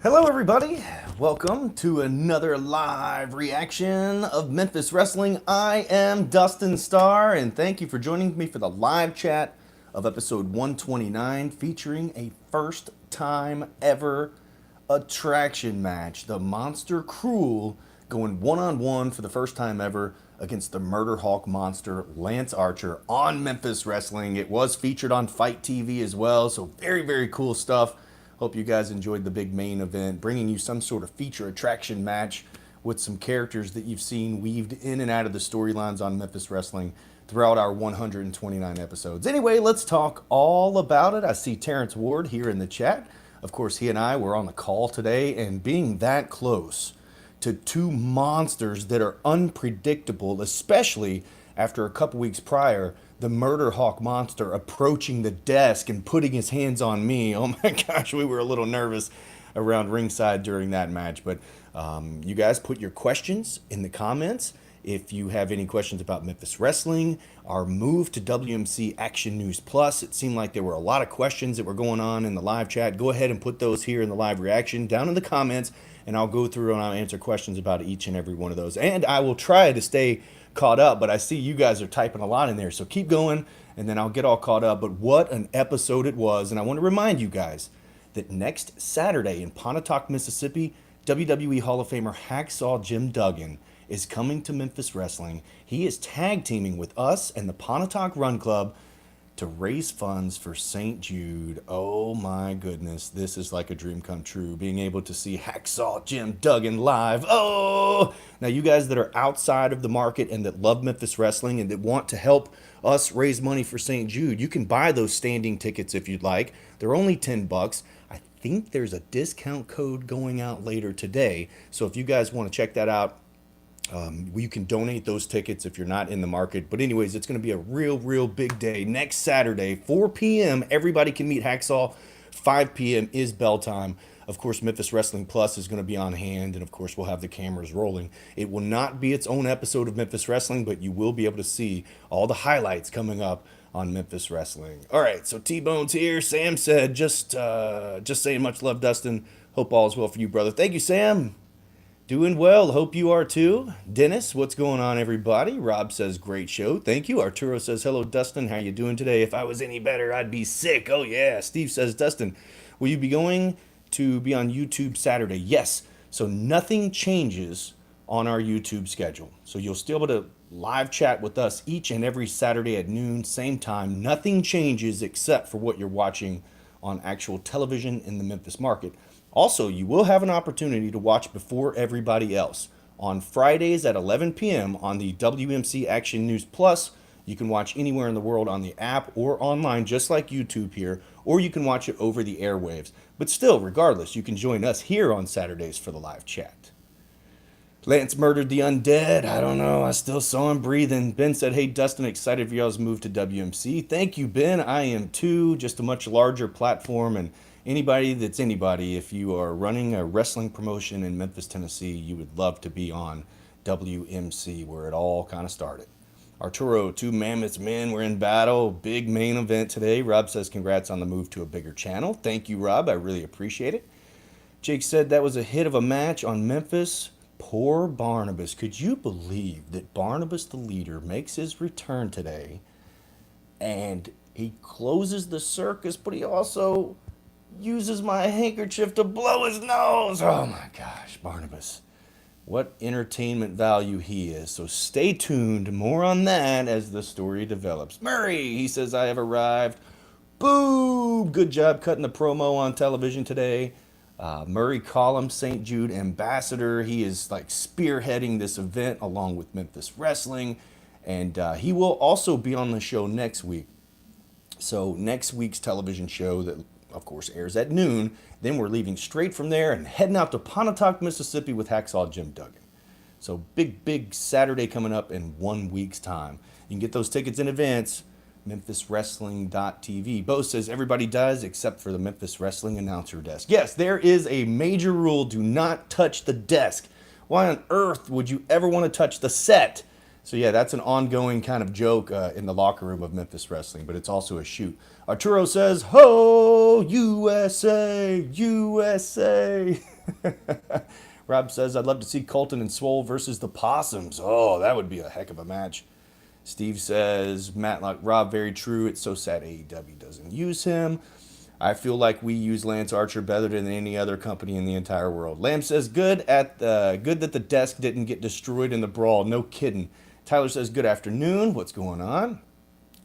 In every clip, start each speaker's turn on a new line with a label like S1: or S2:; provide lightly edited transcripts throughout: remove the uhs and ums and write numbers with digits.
S1: Hello everybody, welcome to another live reaction of Memphis Wrestling. I am Dustin Starr and thank you for joining me for the live chat of episode 129 featuring a first time ever attraction match. The Monster Cruel going one-on-one for the first time ever against the Murder Hawk Monster, Lance Archer, on Memphis Wrestling. It was featured on Fight TV as well, so very, very cool stuff. Hope you guys enjoyed the big main event, bringing you some sort of feature attraction match with some characters that you've seen weaved in and out of the storylines on Memphis Wrestling throughout our 129 episodes. Anyway, let's talk all about it. I see Terrence Ward here in the chat. Of course, he and I were on the call today, and being that close to two monsters that are unpredictable, especially after a couple weeks prior, the Murder Hawk Monster approaching the desk and putting his hands on me. Oh my gosh, we were a little nervous around ringside during that match. But you guys put your questions in the comments. If you have any questions about Memphis Wrestling, our move to WMC Action News Plus, it seemed like there were a lot of questions that were going on in the live chat. Go ahead and put those here in the live reaction down in the comments, and I'll go through and I'll answer questions about each and every one of those. And I will try to stay caught up, but I see you guys are typing a lot in there, so keep going and then I'll get all caught up. But what an episode it was, and I want to remind you guys that next Saturday in Pontotoc, Mississippi, WWE Hall of Famer Hacksaw Jim Duggan is coming to Memphis Wrestling. He is tag teaming with us and the Pontotoc Run Club to raise funds for St. Jude. Oh my goodness, this is like a dream come true, being able to see Hacksaw Jim Duggan live. Oh! Now you guys that are outside of the market and that love Memphis Wrestling and that want to help us raise money for St. Jude, you can buy those standing tickets if you'd like. They're only $10. I think there's a discount code going out later today, so if you guys want to check that out, you can donate those tickets if you're not in the market. But anyways, it's going to be a real big day. Next Saturday, 4 p.m., everybody can meet Hacksaw. 5 p.m. is bell time. Of course, Memphis Wrestling Plus is going to be on hand, and of course, we'll have the cameras rolling. It will not be its own episode of Memphis Wrestling, but you will be able to see all the highlights coming up on Memphis Wrestling. All right, so T-Bone's here. Sam said, just saying much love, Dustin. Hope all is well for you, brother. Thank you, Sam. Doing well. Hope you are too. Dennis, what's going on, everybody? Rob says, great show. Thank you. Arturo says, hello, Dustin. How you doing today? If I was any better, I'd be sick. Oh, yeah. Steve says, Dustin, will you be going to be on YouTube Saturday? Yes. So nothing changes on our YouTube schedule. So you'll still be able to live chat with us each and every Saturday at noon, same time. Nothing changes except for what you're watching on actual television in the Memphis market. Also, you will have an opportunity to watch before everybody else. On Fridays at 11 p.m. on the WMC Action News Plus, you can watch anywhere in the world on the app or online, just like YouTube here, or you can watch it over the airwaves. But still, regardless, you can join us here on Saturdays for the live chat. Lance murdered the undead. I don't know. I still saw him breathing. Ben said, hey, Dustin, excited for y'all's move to WMC. Thank you, Ben. I am too. Just a much larger platform, and anybody that's anybody, if you are running a wrestling promotion in Memphis, Tennessee, you would love to be on WMC, where it all kind of started. Arturo, two mammoth men were in battle. Big main event today. Rob says, congrats on the move to a bigger channel. Thank you, Rob. I really appreciate it. Jake said that was a hit of a match on Memphis. Poor Barnabas. Could you believe that Barnabas the leader makes his return today and he closes the circus, but he also uses my handkerchief to blow his nose? Oh my gosh, Barnabas. What entertainment value he is. So stay tuned. More on that as the story develops. Murray, he says, I have arrived. Boom! Good job cutting the promo on television today. Murray Collum, St. Jude ambassador. He is like spearheading this event along with Memphis Wrestling. And he will also be on the show next week. So next week's television show that, of course, airs at noon. Then we're leaving straight from there and heading out to Pontotoc, Mississippi with Hacksaw Jim Duggan. So big Saturday coming up in 1 week's time. You can get those tickets in advance. MemphisWrestling.tv. Bo says everybody does except for the Memphis Wrestling announcer desk. Yes, there is a major rule. Do not touch the desk. Why on earth would you ever want to touch the set? So yeah, that's an ongoing kind of joke in the locker room of Memphis Wrestling, but it's also a shoot. Arturo says, "Ho, USA, USA." Rob says, "I'd love to see Colton and Swole versus the Possums. Oh, that would be a heck of a match." Steve says, "Matlock Rob, very true. It's so sad AEW doesn't use him. I feel like we use Lance Archer better than any other company in the entire world." Lamb says, good that the desk didn't get destroyed in the brawl. No kidding." Tyler says, "Good afternoon. What's going on?"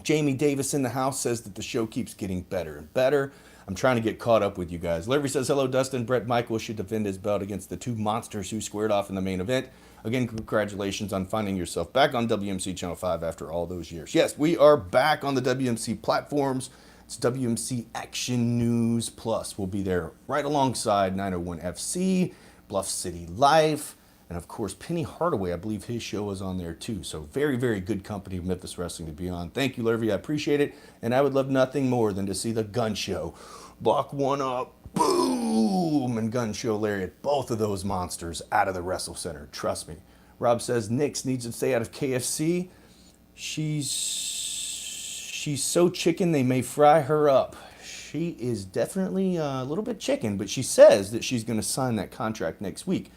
S1: Jamie Davis in the house says that the show keeps getting better and better. I'm trying to get caught up with you guys. Larry says, "Hello, Dustin. Brett Michaels should defend his belt against the two monsters who squared off in the main event. Again, congratulations on finding yourself back on WMC Channel 5 after all those years." Yes, we are back on the WMC platforms. It's WMC Action News Plus. We'll be there right alongside 901 FC, Bluff City Life, and of course, Penny Hardaway. I believe his show is on there too. So very, very good company of Memphis Wrestling to be on. Thank you, Larry. I appreciate it. And I would love nothing more than to see the Gun Show block one up, boom, and Gun Show Lariat. Both of those monsters out of the WrestleCenter. Trust me. Rob says, "Nix needs to stay out of KFC. She's so chicken they may fry her up." She is definitely a little bit chicken, but she says that she's going to sign that contract next week.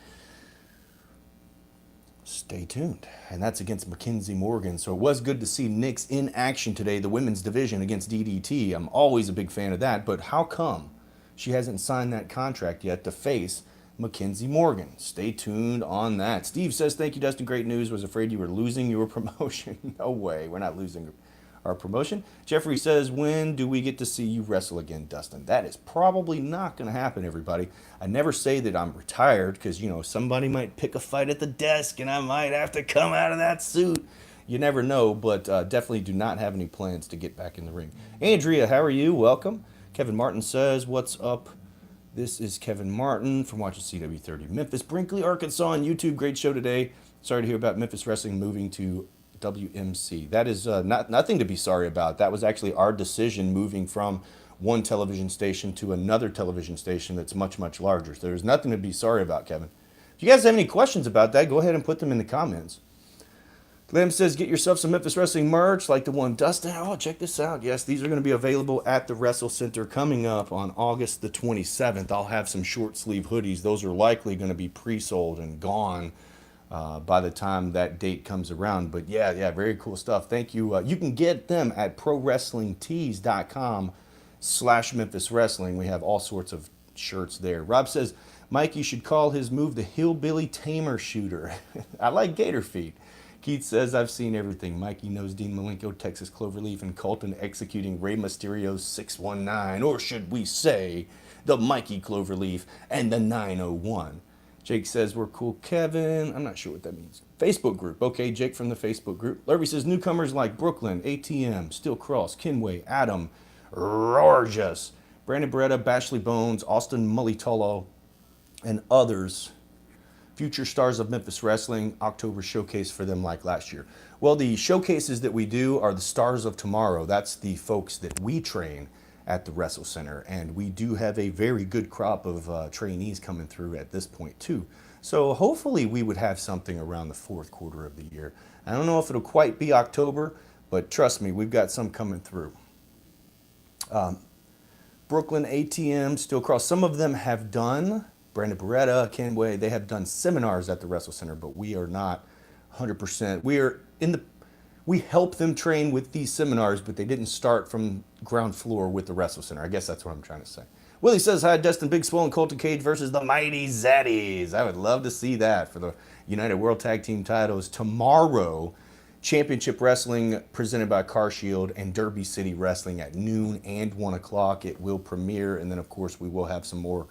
S1: Stay tuned. And that's against Mackenzie Morgan. So it was good to see Nix in action today, the women's division against DDT. I'm always a big fan of that, but how come she hasn't signed that contract yet to face Mackenzie Morgan? Stay tuned on that. Steve says, "Thank you, Dustin. Great news. Was afraid you were losing your promotion." No way. We're not losing our promotion. Jeffrey says, "When do we get to see you wrestle again, Dustin?" That is probably not going to happen, everybody. I never say that I'm retired because, somebody might pick a fight at the desk and I might have to come out of that suit. You never know, but definitely do not have any plans to get back in the ring. Andrea, how are you? Welcome. Kevin Martin says, "What's up?" This is Kevin Martin from watching CW30 Memphis, Brinkley, Arkansas on YouTube. Great show today. Sorry to hear about Memphis Wrestling moving to WMC. That is nothing to be sorry about. That was actually our decision, moving from one television station to another television station that's much, much larger. So there's nothing to be sorry about, Kevin. If you guys have any questions about that, go ahead and put them in the comments. Lamb says, "Get yourself some Memphis Wrestling merch like the one Dustin." Oh, check this out. Yes, these are going to be available at the WrestleCenter coming up on August the 27th. I'll have some short sleeve hoodies. Those are likely going to be pre-sold and gone by the time that date comes around. But yeah, very cool stuff. Thank you. You can get them at prowrestlingtees.com/Memphis Wrestling. We have all sorts of shirts there. Rob says, "Mike, you should call his move the Hillbilly Tamer Shooter." I like gator feet. Keith says, "I've seen everything. Mikey knows Dean Malenko, Texas Cloverleaf, and Colton executing Rey Mysterio's 619, or should we say the Mikey Cloverleaf and the 901. Jake says, "We're cool, Kevin." I'm not sure what that means. Facebook group. Okay, Jake from the Facebook group. Larry says, "Newcomers like Brooklyn, ATM, Steel Cross, Kinway, Adam, Rorgus, Brandon Beretta, Bashley Bones, Austin Mulitolo, and others. Future stars of Memphis Wrestling, October showcase for them like last year." Well, the showcases that we do are the stars of tomorrow. That's the folks that we train at the WrestleCenter, and we do have a very good crop of trainees coming through at this point too. So hopefully we would have something around the fourth quarter of the year. I don't know if it'll quite be October, but trust me, we've got some coming through. Brooklyn, ATM, Steel Cross, some of them have done, Brandon Beretta, Kenway, they have done seminars at the WrestleCenter, but we are not 100%. We help them train with these seminars, but they didn't start from ground floor with the WrestleCenter. I guess that's what I'm trying to say. Willie says, "Hi, Dustin, Big Swole and Colton Cage versus the Mighty Zaddies." I would love to see that for the United World Tag Team titles tomorrow. Championship Wrestling presented by Car Shield and Derby City Wrestling at noon and 1 o'clock. It will premiere, and then, of course, we will have some more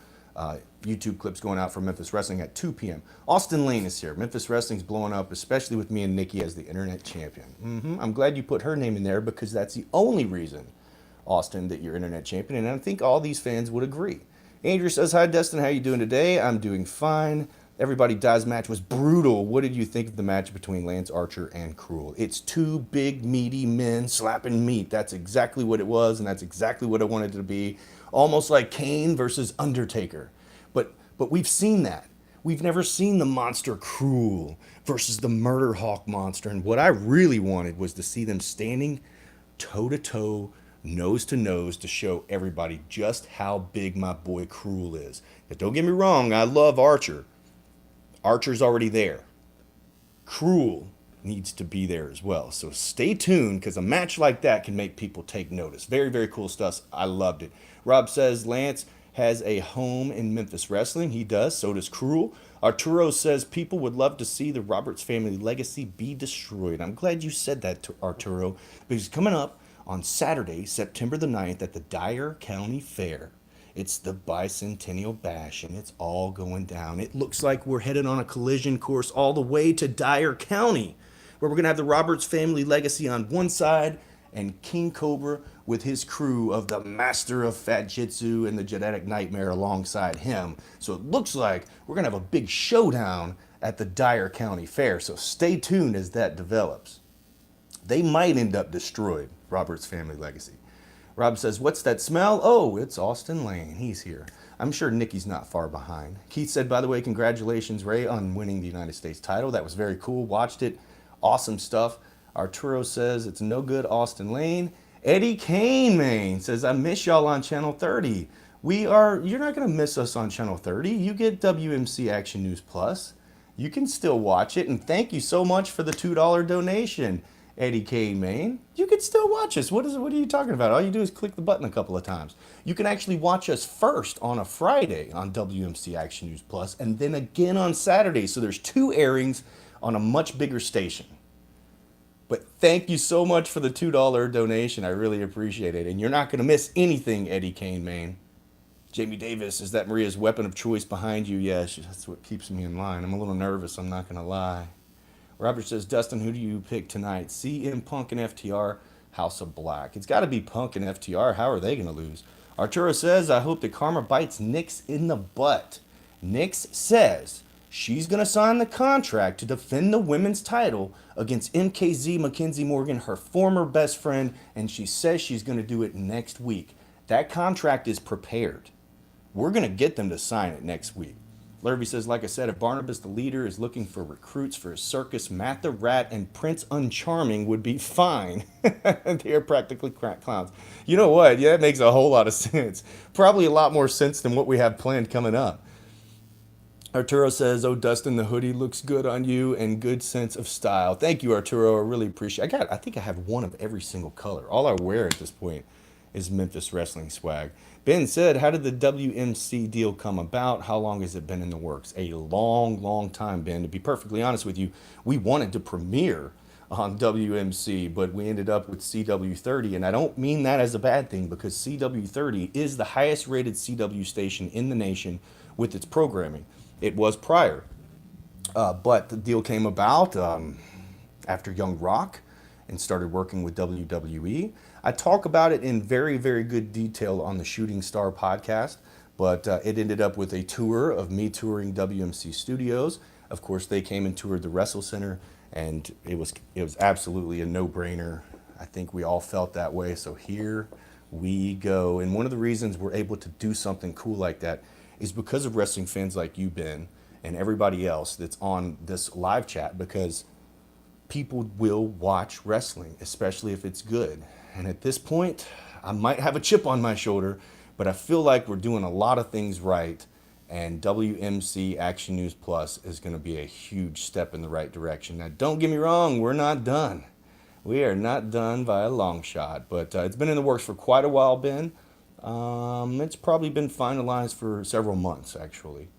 S1: YouTube clips going out from Memphis Wrestling at 2 p.m. Austin Lane is here. Memphis Wrestling's blowing up, especially with me and Nikki as the internet champion. I'm glad you put her name in there because that's the only reason, Austin, that you're internet champion, and I think all these fans would agree. Andrew says, "Hi, Dustin. How you doing today?" "I'm doing fine. Everybody Dies match was brutal. What did you think of the match between Lance Archer and Cruel?" It's two big, meaty men slapping meat. That's exactly what it was, and that's exactly what I wanted it to be. Almost like Kane versus Undertaker. But we've seen that. We've never seen the monster Cruel versus the Murder Hawk monster. And what I really wanted was to see them standing toe to toe, nose to nose, to show everybody just how big my boy Cruel is. But don't get me wrong, I love Archer. Archer's already there. Cruel needs to be there as well. So stay tuned, because a match like that can make people take notice. Very, very cool stuff. I loved it. Rob says Lance has a home in Memphis Wrestling. He does. So does Cruel. Arturo says people would love to see the Roberts family legacy be destroyed. I'm glad you said that, Arturo, because coming up on Saturday, September the 9th, at the Dyer County Fair, it's the Bicentennial Bash, and it's all going down. It looks like we're headed on a collision course all the way to Dyer County, where we're going to have the Roberts family legacy on one side and King Cobra with his crew of the Master of Fat Jitsu and the Genetic Nightmare alongside him. So it looks like we're going to have a big showdown at the Dyer County Fair. So stay tuned as that develops. They might end up destroyed, Roberts family legacy. Rob says, what's that smell? Oh, it's Austin Lane. He's here. I'm sure Nikki's not far behind. Keith said, by the way, congratulations, Ray, on winning the United States title. That was very cool. Watched it. Awesome stuff. Arturo says, it's no good, Austin Lane. Eddie Kane, man, says, I miss y'all on Channel 30. You're not going to miss us on Channel 30. You get WMC Action News Plus. You can still watch it. And thank you so much for the $2 donation. Eddie Kane, Maine, you can still watch us. What are you talking about? All you do is click the button a couple of times. You can actually watch us first on a Friday on WMC Action News Plus, and then again on Saturday. So there's 2 airings on a much bigger station. But thank you so much for the $2 donation. I really appreciate it. And you're not going to miss anything, Eddie Kane, Maine. Jamie Davis, is that Maria's weapon of choice behind you? Yes, that's what keeps me in line. I'm a little nervous, I'm not going to lie. Robert says, Dustin, who do you pick tonight? CM Punk and FTR, House of Black. It's got to be Punk and FTR. How are they going to lose? Arturo says, I hope that Karma bites Nyx in the butt. Nyx says she's going to sign the contract to defend the women's title against MKZ Mackenzie Morgan, her former best friend, and she says she's going to do it next week. That contract is prepared. We're going to get them to sign it next week. Lurvy says, like I said, if Barnabas the leader is looking for recruits for his circus, Matt the Rat and Prince Uncharming would be fine. They are practically clowns. You know what? Yeah, that makes a whole lot of sense. Probably a lot more sense than what we have planned coming up. Arturo says, oh, Dustin, the hoodie looks good on you and good sense of style. Thank you, Arturo. I really appreciate it. I think I have one of every single color. All I wear at this point is Memphis Wrestling swag. Ben said, how did the WMC deal come about? How long has it been in the works? A long, long time, Ben. To be perfectly honest with you, we wanted to premiere on WMC, but we ended up with CW30, and I don't mean that as a bad thing, because CW30 is the highest rated CW station in the nation with its programming. It was prior, but the deal came about after Young Rock and started working with WWE. I talk about it in very, very good detail on the Shooting Star podcast, but it ended up with a tour of me touring WMC Studios. Of course, they came and toured the WrestleCenter, and it was absolutely a no-brainer. I think we all felt that way, so here we go. And one of the reasons we're able to do something cool like that is because of wrestling fans like you, Ben, and everybody else that's on this live chat, because people will watch wrestling, especially if it's good. And at this point, I might have a chip on my shoulder, but I feel like we're doing a lot of things right, and WMC Action News Plus is going to be a huge step in the right direction. Now, don't get me wrong, we're not done. We are not done by a long shot, but it's been in the works for quite a while, Ben. It's probably been finalized for several months, actually.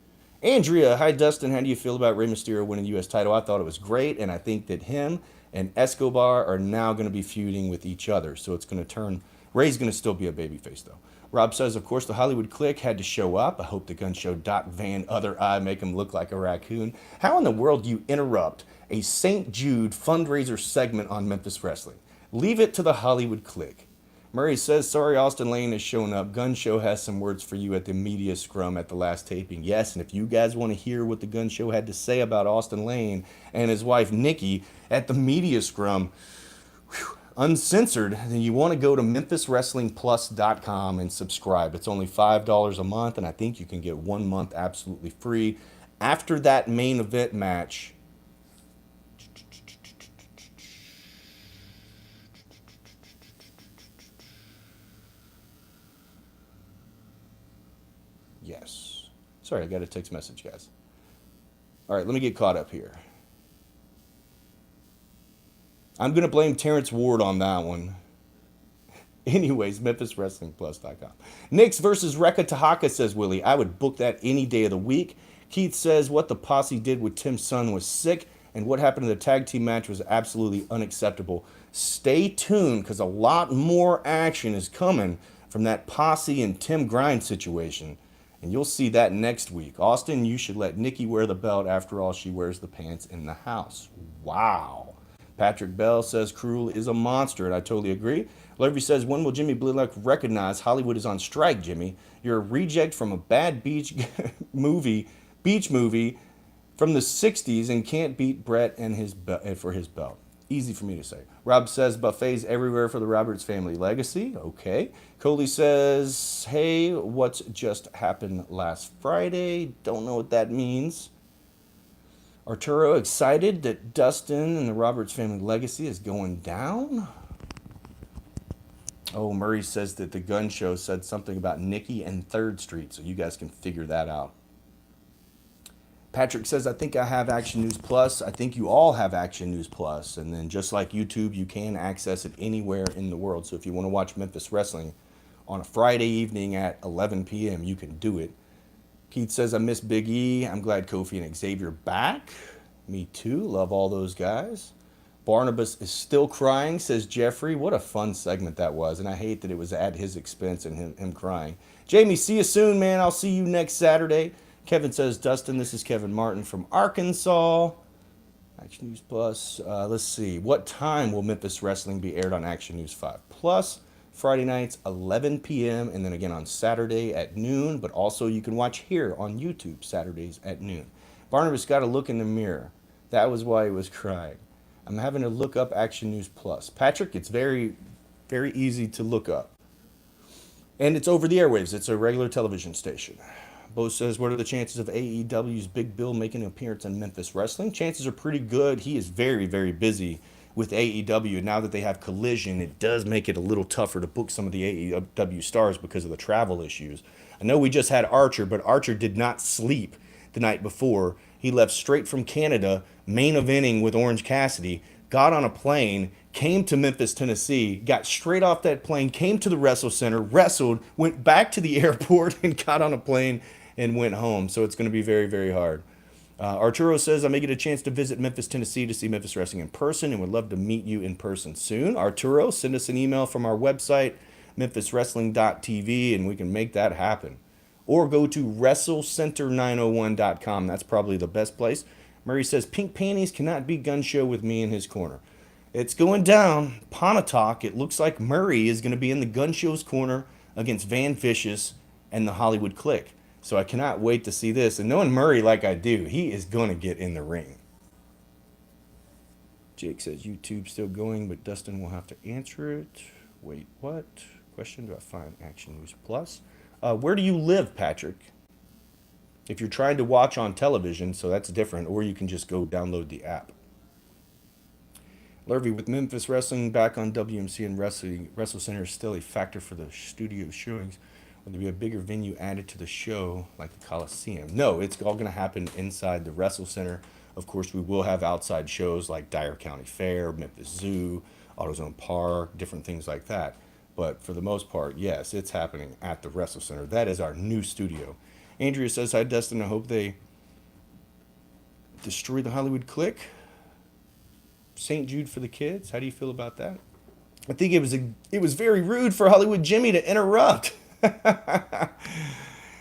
S1: Andrea, hi Dustin, how do you feel about Rey Mysterio winning the U.S. title? I thought it was great, and I think that him and Escobar are now going to be feuding with each other. So it's going to turn, Rey's going to still be a babyface though. Rob says, of course, the Hollywood Clique had to show up. I hope the gun show Doc Van Other Eye make him look like a raccoon. How in the world do you interrupt a St. Jude fundraiser segment on Memphis Wrestling? Leave it to the Hollywood Clique. Murray says, sorry, Austin Lane has shown up. Gun Show has some words for you at the media scrum at the last taping. Yes, and if you guys want to hear what the Gun Show had to say about Austin Lane and his wife, Nikki, at the media scrum, uncensored, then you want to go to memphiswrestlingplus.com and subscribe. It's only $5 a month, and I think you can get 1 month absolutely free. After that main event match, yes. Sorry, I got a text message, guys. All right, let me get caught up here. I'm going to blame Terrence Ward on that one. Anyways, MemphisWrestlingPlus.com. Knicks versus Rekka Tahaka, says Willie. I would book that any day of the week. Keith says what the posse did with Tim Sun was sick, and what happened in the tag team match was absolutely unacceptable. Stay tuned, because a lot more action is coming from that posse and Tim Grind situation. And you'll see that next week. Austin, you should let Nikki wear the belt. After all, she wears the pants in the house. Wow. Patrick Bell says Cruel is a monster, and I totally agree. Levy says, when will Jimmy Blaylock recognize Hollywood is on strike, Jimmy? You're a reject from a bad beach movie from the 60s and can't beat Brett and for his belt. Easy for me to say. Rob says, buffets everywhere for the Roberts family legacy. Okay. Coley says, hey, what's just happened last Friday? Don't know what that means. Arturo excited that Dustin and the Roberts family legacy is going down. Oh, Murray says that the gun show said something about Nikki and 3rd Street, so you guys can figure that out. Patrick says, I think I have Action News Plus. I think you all have Action News Plus. And then just like YouTube, you can access it anywhere in the world. So if you want to watch Memphis Wrestling on a Friday evening at 11 p.m., you can do it. Keith says, I miss Big E. I'm glad Kofi and Xavier back. Me too. Love all those guys. Barnabas is still crying, says Jeffrey. What a fun segment that was. And I hate that it was at his expense and him crying. Jamie, see you soon, man. I'll see you next Saturday. Kevin says, Dustin, this is Kevin Martin from Arkansas. Action News Plus. Let's see. What time will Memphis Wrestling be aired on Action News 5 Plus? Friday nights, 11 p.m. And then again on Saturday at noon. But also you can watch here on YouTube Saturdays at noon. Barnabas got to look in the mirror. That was why he was crying. I'm having to look up Action News Plus. Patrick, it's very, very easy to look up. And it's over the airwaves. It's a regular television station. Bo says, what are the chances of AEW's Big Bill making an appearance in Memphis Wrestling? Chances are pretty good. He is very, very busy with AEW. Now that they have Collision, it does make it a little tougher to book some of the AEW stars because of the travel issues. I know we just had Archer, but Archer did not sleep the night before. He left straight from Canada, main eventing with Orange Cassidy, got on a plane, came to Memphis, Tennessee, got straight off that plane, came to the WrestleCenter, wrestled, went back to the airport, and got on a plane and went home. So it's going to be very, very hard. Arturo says, I may get a chance to visit Memphis, Tennessee to see Memphis Wrestling in person and would love to meet you in person soon. Arturo, send us an email from our website, memphiswrestling.tv, and we can make that happen. Or go to WrestleCenter901.com. That's probably the best place. Murray says, Pink Panties cannot be gun show with me in his corner. It's going down. Pontotoc, it looks like Murray is going to be in the gun show's corner against Van Vicious and the Hollywood Clique. So I cannot wait to see this. And knowing Murray like I do, he is going to get in the ring. Jake says, YouTube's still going, but Dustin will have to answer it. Wait, what? Question, do I find Action News Plus? Where do you live, Patrick? If you're trying to watch on television, so that's different, or you can just go download the app. Lurvy, with Memphis Wrestling back on WMC and WrestleCenter is still a factor for the studio showings. Will there be a bigger venue added to the show like the Coliseum? No, it's all going to happen inside the WrestleCenter. Of course, we will have outside shows like Dyer County Fair, Memphis Zoo, AutoZone Park, different things like that. But for the most part, yes, it's happening at the WrestleCenter. That is our new studio. Andrea says, hi, Dustin. I hope they destroy the Hollywood Clique. St. Jude for the kids. How do you feel about that? I think it was very rude for Hollywood Jimmy to interrupt.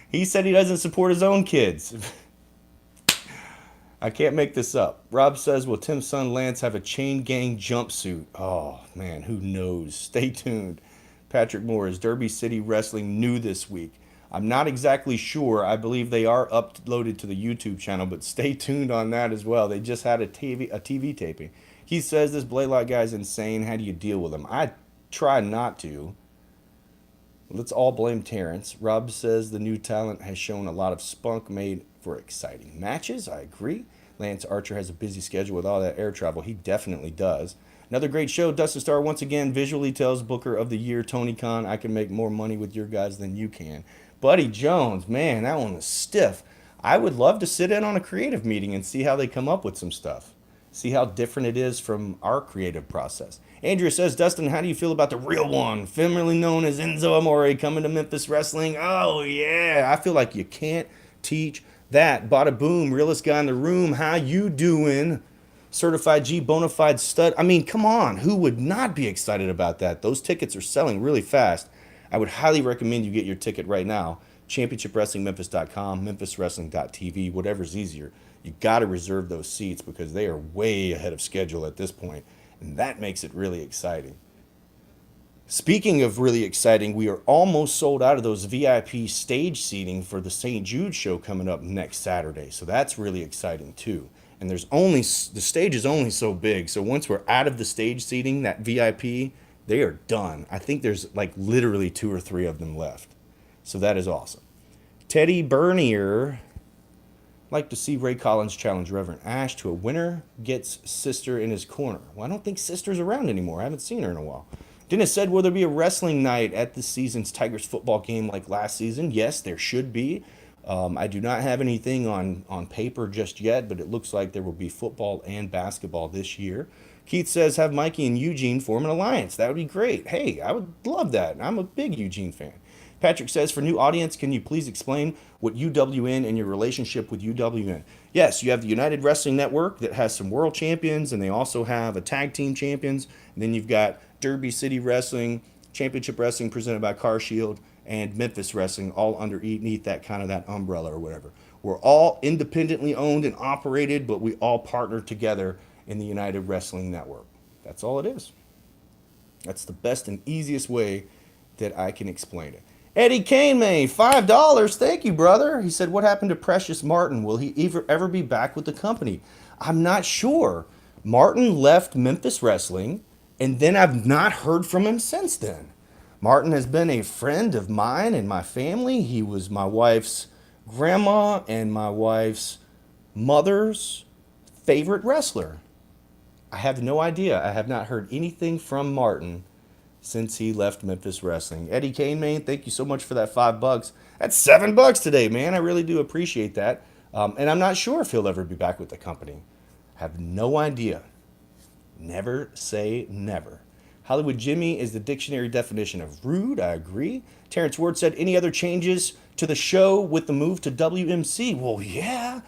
S1: He said he doesn't support his own kids. I can't make this up. Rob says, will Tim's son Lance have a chain gang jumpsuit? Oh, man, who knows? Stay tuned. Patrick Moore, is Derby City Wrestling new this week? I'm not exactly sure. I believe they are uploaded to the YouTube channel, but stay tuned on that as well. They just had a TV taping. He says this Blaylock guy's insane. How do you deal with him? I try not to. Let's all blame Terrence. Rob says the new talent has shown a lot of spunk made for exciting matches. I agree. Lance Archer has a busy schedule with all that air travel. He definitely does. Another great show. Dustin Starr once again visually tells Booker of the Year Tony Khan, I can make more money with your guys than you can. Buddy Jones, man, that one was stiff. I would love to sit in on a creative meeting and see how they come up with some stuff. See how different it is from our creative process. Andrea says, Dustin, how do you feel about the real one, formerly known as Enzo Amore, coming to Memphis Wrestling? Oh, yeah. I feel like you can't teach that. Bada boom, realest guy in the room. How you doing? Certified G, bona fide stud. I mean, come on. Who would not be excited about that? Those tickets are selling really fast. I would highly recommend you get your ticket right now. ChampionshipWrestlingMemphis.com, MemphisWrestling.tv, whatever's easier. You got to reserve those seats because they are way ahead of schedule at this point, and that makes it really exciting. Speaking of really exciting, we are almost sold out of those VIP stage seating for the St. Jude show coming up next Saturday, so that's really exciting too. And the stage is only so big, so once we're out of the stage seating, that VIP, they are done. I think there's like literally 2 or 3 of them left. So that is awesome. Teddy Bernier, like to see Ray Collins challenge Reverend Ash to a winner gets Sister in his corner. Well, I don't think Sister's around anymore. I haven't seen her in a while. Dennis said, will there be a wrestling night at this season's Tigers football game like last season? Yes, there should be. I do not have anything on paper just yet, but it looks like there will be football and basketball this year. Keith says, have Mikey and Eugene form an alliance. That would be great. Hey, I would love that. I'm a big Eugene fan. Patrick says, for new audience, can you please explain what UWN and your relationship with UWN? Yes, you have the United Wrestling Network that has some world champions, and they also have a tag team champions. And then you've got Derby City Wrestling, Championship Wrestling presented by Car Shield, and Memphis Wrestling, all underneath that umbrella or whatever. We're all independently owned and operated, but we all partner together in the United Wrestling Network. That's all it is. That's the best and easiest way that I can explain it. Eddie Kane, $5. Thank you, brother. He said, what happened to Precious Martin? Will he ever be back with the company? I'm not sure. Martin left Memphis Wrestling, and then I've not heard from him since then. Martin has been a friend of mine and my family. He was my wife's grandma and my wife's mother's favorite wrestler. I have no idea. I have not heard anything from Martin since he left Memphis Wrestling. Eddie Kane, thank you so much for that $5. That's $7 today, man. I really do appreciate that. And I'm not sure if he'll ever be back with the company. I have no idea. Never say never. Hollywood Jimmy is the dictionary definition of rude. I agree. Terrence Ward said, any other changes to the show with the move to WMC? Well, yeah.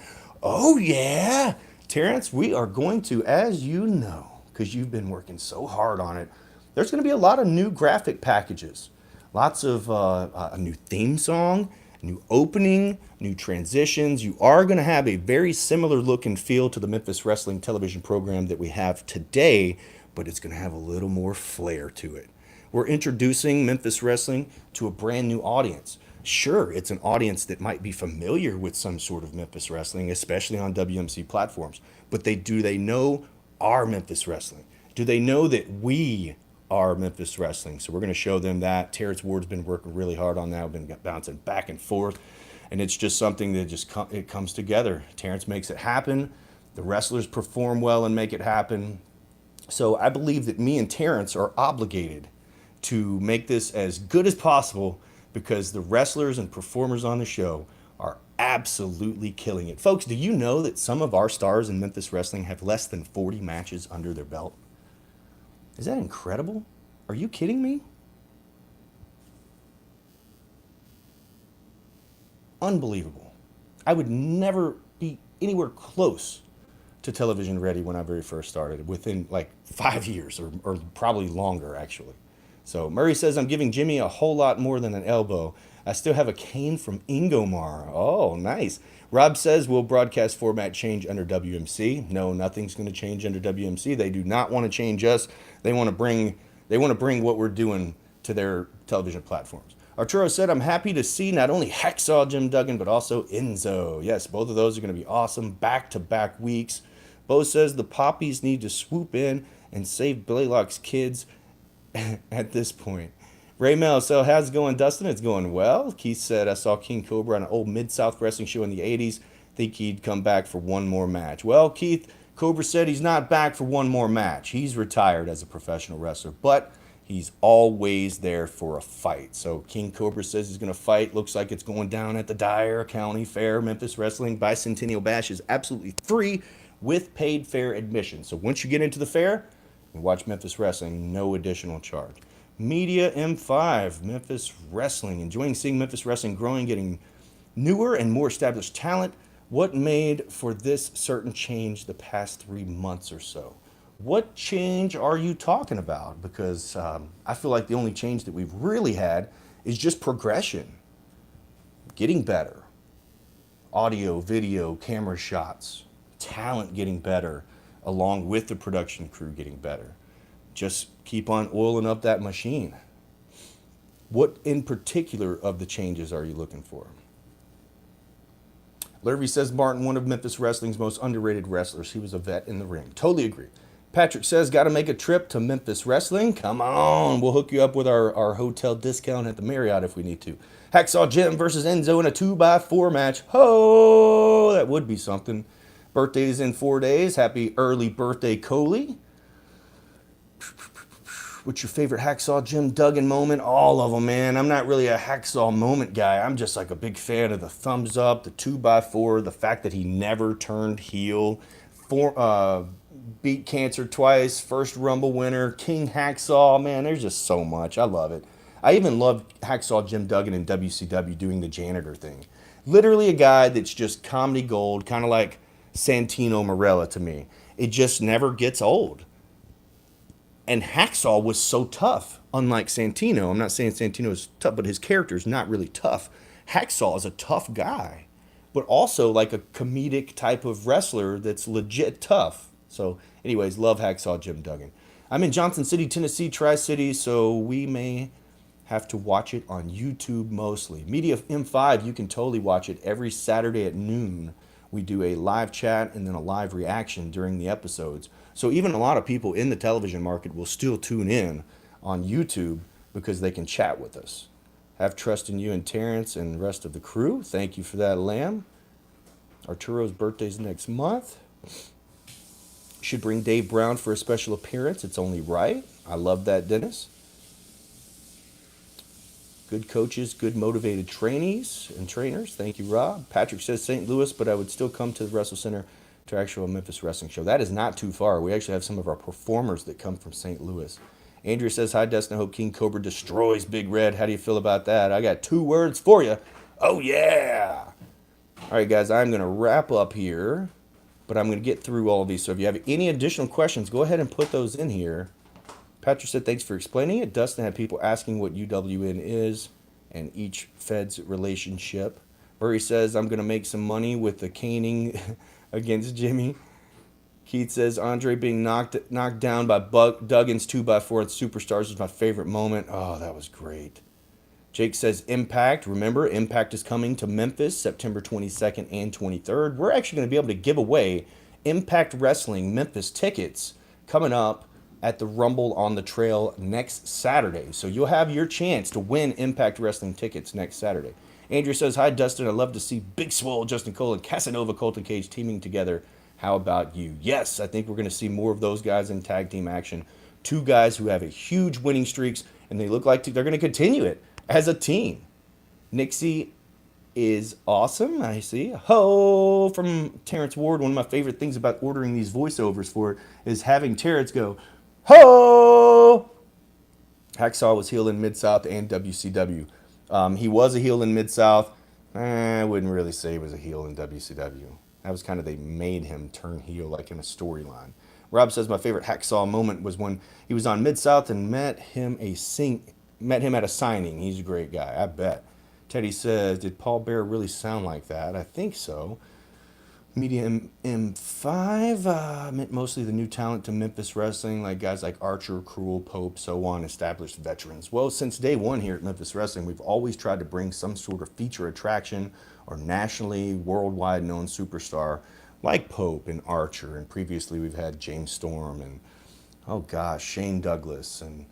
S1: Oh, yeah. Terrence, we are going to, as you know, because you've been working so hard on it, there's going to be a lot of new graphic packages. Lots of a new theme song, new opening, new transitions. You are going to have a very similar look and feel to the Memphis Wrestling television program that we have today, but it's going to have a little more flair to it. We're introducing Memphis Wrestling to a brand new audience. Sure, it's an audience that might be familiar with some sort of Memphis Wrestling, especially on WMC platforms, but do they know our Memphis Wrestling? Do they know that we are Memphis Wrestling? So we're going to show them that. Terrence Ward's been working really hard on that. We've been bouncing back and forth, and it's just something that it comes together. Terrence makes it happen. The wrestlers perform well and make it happen. So I believe that me and Terrence are obligated to make this as good as possible because the wrestlers and performers on the show are absolutely killing it. Folks, do you know that some of our stars in Memphis Wrestling have less than 40 matches under their belt? Is that incredible? Are you kidding me? Unbelievable. I would never be anywhere close to television ready when I very first started, within like 5 years or probably longer, actually. So Murray says, I'm giving Jimmy a whole lot more than an elbow. I still have a cane from Ingomar. Oh, nice. Rob says, will broadcast format change under WMC? No, nothing's going to change under WMC. They do not want to change us. They want to bring what we're doing to their television platforms. Arturo said, I'm happy to see not only Hacksaw Jim Duggan, but also Enzo. Yes, both of those are going to be awesome back-to-back weeks. Bo says the Poppies need to swoop in and save Blaylock's kids at this point. Ray Mel, so how's it going, Dustin? It's going well. Keith said, I saw King Cobra on an old Mid-South wrestling show in the 80s. Think he'd come back for one more match. Well, Keith, Cobra said he's not back for one more match. He's retired as a professional wrestler, but he's always there for a fight. So King Cobra says he's going to fight. Looks like it's going down at the Dyer County Fair. Memphis Wrestling Bicentennial Bash is absolutely free with paid fair admission. So once you get into the fair, you watch Memphis Wrestling, no additional charge. Media M5, Memphis Wrestling. Enjoying seeing Memphis Wrestling growing, getting newer and more established talent. What made for this certain change the past 3 months or so? What change are you talking about? Because I feel like the only change that we've really had is just progression. Getting better. Audio, video, camera shots. Talent getting better along with the production crew getting better. Just keep on oiling up that machine. What in particular of the changes are you looking for? Lurvy says Martin, one of Memphis Wrestling's most underrated wrestlers. He was a vet in the ring. Totally agree. Patrick says, got to make a trip to Memphis Wrestling. Come on. We'll hook you up with our hotel discount at the Marriott if we need to. Hacksaw Jim versus Enzo in a 2x4 match. Ho! That would be something. Birthday's in 4 days. Happy early birthday, Coley. What's your favorite Hacksaw Jim Duggan moment? All of them, man. I'm not really a Hacksaw moment guy. I'm just like a big fan of the thumbs up, the 2x4, the fact that he never turned heel, beat cancer twice, first Rumble winner, King Hacksaw. Man, there's just so much. I love it. I even love Hacksaw Jim Duggan in WCW doing the janitor thing. Literally a guy that's just comedy gold, kind of like Santino Marella to me. It just never gets old. And Hacksaw was so tough, unlike Santino. I'm not saying Santino is tough, but his character is not really tough. Hacksaw is a tough guy, but also like a comedic type of wrestler that's legit tough. So anyways, love Hacksaw Jim Duggan. I'm in Johnson City, Tennessee, Tri-City, so we may have to watch it on YouTube mostly. Media M5, you can totally watch it every Saturday at noon. We do a live chat and then a live reaction during the episodes. So even a lot of people in the television market will still tune in on YouTube because they can chat with us. Have trust in you and Terrence and the rest of the crew. Thank you for that, Lamb. Arturo's birthday's next month. Should bring Dave Brown for a special appearance. It's only right. I love that, Dennis. Good coaches, good motivated trainees and trainers. Thank you, Rob. Patrick says St. Louis, but I would still come to the WrestleCenter to actual Memphis Wrestling show. That is not too far. We actually have some of our performers that come from St. Louis. Andrea says, hi, Dustin. I hope King Cobra destroys Big Red. How do you feel about that? I got 2 words for you. Oh, yeah. All right, guys, I'm going to wrap up here, but I'm going to get through all of these. So if you have any additional questions, go ahead and put those in here. Patrick said, thanks for explaining it. Dustin had people asking what UWN is and each Fed's relationship. Murray says, I'm going to make some money with the caning against Jimmy. Keith says, Andre being knocked down by Duggan's 2x4 at Superstars is my favorite moment. Oh, that was great. Jake says, Impact. Remember, Impact is coming to Memphis September 22nd and 23rd. We're actually going to be able to give away Impact Wrestling Memphis tickets coming up at the Rumble on the Trail next Saturday. So you'll have your chance to win Impact Wrestling tickets next Saturday. Andrew says, hi, Dustin. I'd love to see Big Swole, Justin Cole, and Casanova Colton Cage teaming together. How about you? Yes, I think we're going to see more of those guys in tag team action. 2 guys who have a huge winning streaks, and they look like they're going to continue it as a team. Nixie is awesome. I see. Ho! From Terrence Ward. One of my favorite things about ordering these voiceovers for it is having Terrence go, ho! Hacksaw was heel in Mid-South and WCW. He was a heel in Mid-South. I wouldn't really say he was a heel in WCW. That was kind of, they made him turn heel like in a storyline. Rob says my favorite Hacksaw moment was when he was on Mid-South and met him at a signing. He's a great guy, I bet. Teddy says, did Paul Bear really sound like that? I think so. Media M5 meant mostly the new talent to Memphis Wrestling, like guys like Archer, Cruel, Pope, so on, established veterans. Well, since day one here at Memphis Wrestling, we've always tried to bring some sort of feature attraction or nationally, worldwide known superstar like Pope and Archer. And previously we've had James Storm and, oh gosh, Shane Douglas and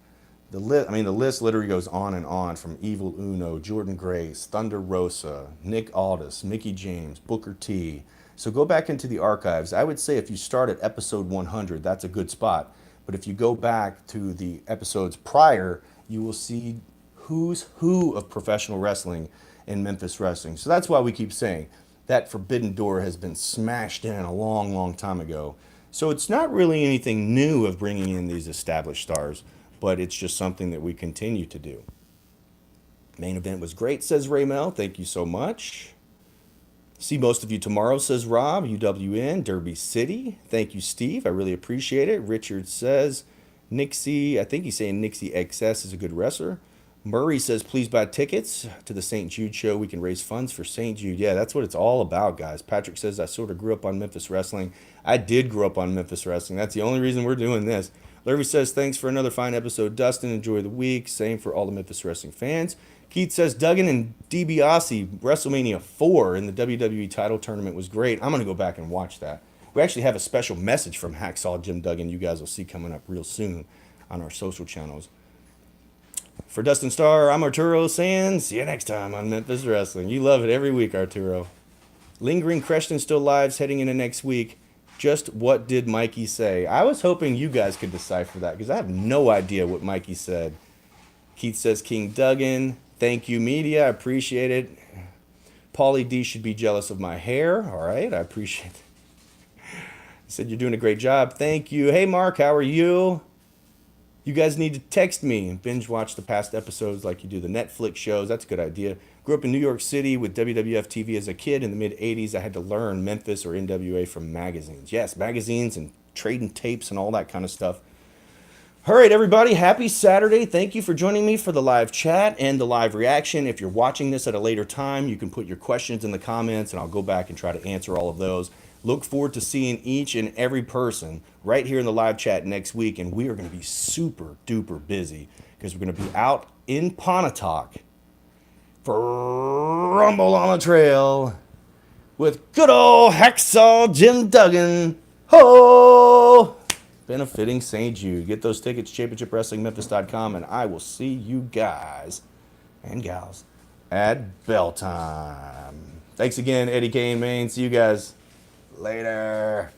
S1: The list literally goes on and on, from Evil Uno, Jordan Grace, Thunder Rosa, Nick Aldis, Mickey James, Booker T. So go back into the archives. I would say if you start at episode 100, that's a good spot. But if you go back to the episodes prior, you will see who's who of professional wrestling in Memphis wrestling. So that's why we keep saying that forbidden door has been smashed in a long, long time ago. So it's not really anything new of bringing in these established stars, but it's just something that we continue to do. Main event was great, says Raymel. Thank you so much. See most of you tomorrow, says Rob. UWN, Derby City. Thank you, Steve. I really appreciate it. Richard says Nixie, I think he's saying Nixie XS is a good wrestler. Murray says, please buy tickets to the St. Jude show. We can raise funds for St. Jude. Yeah, that's what it's all about, guys. Patrick says, I sort of grew up on Memphis wrestling. I did grow up on Memphis wrestling. That's the only reason we're doing this. Larry says, thanks for another fine episode, Dustin. Enjoy the week. Same for all the Memphis wrestling fans. Keith says, Duggan and DiBiase, WrestleMania 4 in the WWE title tournament was great. I'm going to go back and watch that. We actually have a special message from Hacksaw Jim Duggan you guys will see coming up real soon on our social channels. For Dustin Starr, I'm Arturo saying, see you next time on Memphis Wrestling. You love it every week, Arturo. Lingering Creston still lives heading into next week. Just what did Mikey say? I was hoping you guys could decipher that because I have no idea what Mikey said. Keith says, King Duggan, thank you, media. I appreciate it. Paulie D should be jealous of my hair. All right, I appreciate it. He said, you're doing a great job. Thank you. Hey, Mark, how are you? You guys need to text me and binge watch the past episodes like you do the Netflix shows. That's a good idea. Grew up in New York City with WWF TV as a kid. In the mid-'80s, I had to learn Memphis or NWA from magazines. Yes, magazines and trading tapes and all that kind of stuff. All right, everybody, happy Saturday. Thank you for joining me for the live chat and the live reaction. If you're watching this at a later time, you can put your questions in the comments, and I'll go back and try to answer all of those. Look forward to seeing each and every person right here in the live chat next week, and we are going to be super duper busy because we're going to be out in Pontotoc for Rumble on the Trail with good old Hacksaw Jim Duggan. Ho! Benefiting St. Jude. Get those tickets, championshipwrestlingmemphis.com, and I will see you guys and gals at bell time. Thanks again, Eddie Kane, Maine. See you guys later.